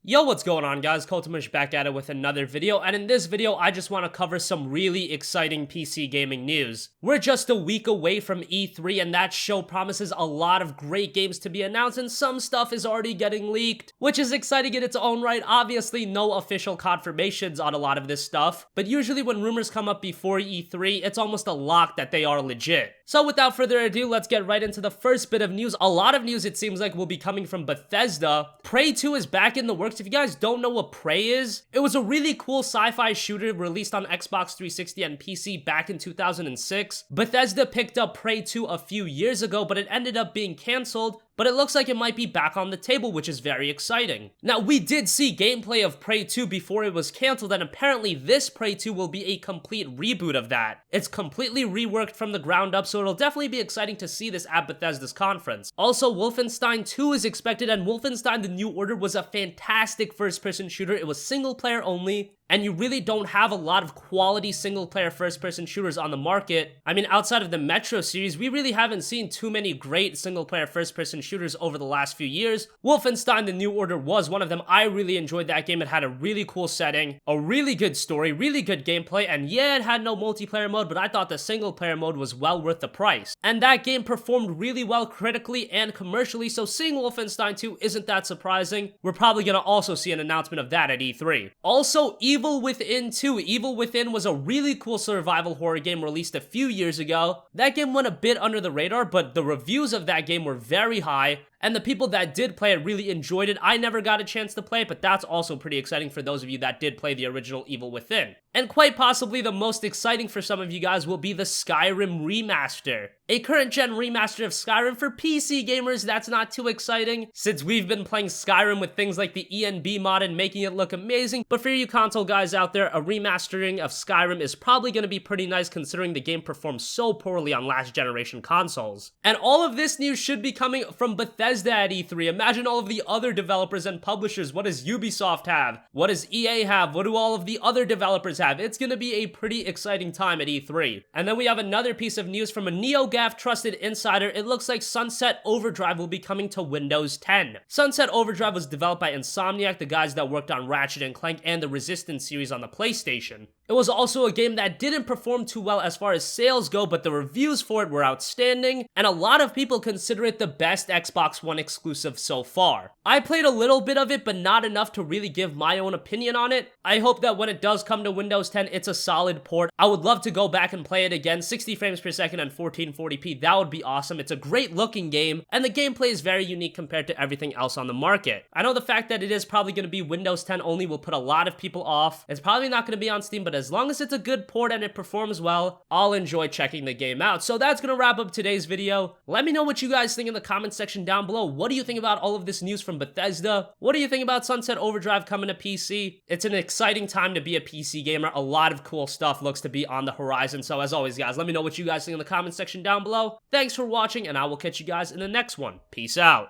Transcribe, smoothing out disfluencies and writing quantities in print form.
Yo, what's going on guys? CultofMush back at it with another video, and in this video I just want to cover some really exciting PC gaming news. We're just a week away from E3 and that show promises a lot of great games to be announced, and some stuff is already getting leaked, which is exciting in its own right. Obviously no official confirmations on a lot of this stuff, but usually when rumors come up before E3, it's almost a lock that they are legit. So without further ado, let's get right into the first bit of news. A lot of news it seems like will be coming from Bethesda. Prey 2 is back in the works. If you guys don't know what Prey is, it was a really cool sci-fi shooter released on Xbox 360 and PC back in 2006. Bethesda picked up Prey 2 a few years ago, but it ended up being cancelled. But it looks like it might be back on the table, which is very exciting. Now, we did see gameplay of Prey 2 before it was cancelled, and apparently this Prey 2 will be a complete reboot of that. It's completely reworked from the ground up, so it'll definitely be exciting to see this at Bethesda's conference. Also, Wolfenstein II is expected, and Wolfenstein The New Order was a fantastic first-person shooter. It was single-player only, and you really don't have a lot of quality single-player first-person shooters on the market. I mean, outside of the Metro series, we really haven't seen too many great single-player first-person shooters over the last few years. Wolfenstein The New Order was one of them. I really enjoyed that game. It had a really cool setting, a really good story, really good gameplay, and yeah, it had no multiplayer mode, but I thought the single-player mode was well worth the price. And that game performed really well critically and commercially, so seeing Wolfenstein 2 isn't that surprising. We're probably gonna also see an announcement of that at E3. Also, Evil Within 2. Evil Within was a really cool survival horror game released a few years ago. That game went a bit under the radar, but the reviews of that game were very high, and the people that did play it really enjoyed it. I never got a chance to play it, but that's also pretty exciting for those of you that did play the original Evil Within. And quite possibly the most exciting for some of you guys will be the Skyrim Remaster. A current-gen remaster of Skyrim for PC gamers. That's not too exciting, since we've been playing Skyrim with things like the ENB mod and making it look amazing. But for you console guys out there, a remastering of Skyrim is probably going to be pretty nice considering the game performed so poorly on last-generation consoles. And all of this news should be coming from Bethesda at E3. Imagine all of the other developers and publishers. What does Ubisoft have? What does EA have? What do all of the other developers have? It's going to be a pretty exciting time at E3. And then we have another piece of news from a NeoGAF trusted insider. It looks like Sunset Overdrive will be coming to Windows 10. Sunset Overdrive was developed by Insomniac, the guys that worked on Ratchet & Clank and the Resistance series on the PlayStation. It was also a game that didn't perform too well as far as sales go, but the reviews for it were outstanding, and a lot of people consider it the best Xbox One exclusive so far. I played a little bit of it, but not enough to really give my own opinion on it. I hope that when it does come to Windows 10, it's a solid port. I would love to go back and play it again, 60 frames per second and 1440p, that would be awesome. It's a great looking game, and the gameplay is very unique compared to everything else on the market. I know the fact that it is probably going to be Windows 10 only will put a lot of people off. It's probably not going to be on Steam, but as long as it's a good port and it performs well, I'll enjoy checking the game out. So that's gonna wrap up today's video. Let me know what you guys think in the comment section down below. What do you think about all of this news from Bethesda? What do you think about Sunset Overdrive coming to PC? It's an exciting time to be a PC gamer. A lot of cool stuff looks to be on the horizon. So as always, guys, let me know what you guys think in the comment section down below. Thanks for watching, and I will catch you guys in the next one. Peace out.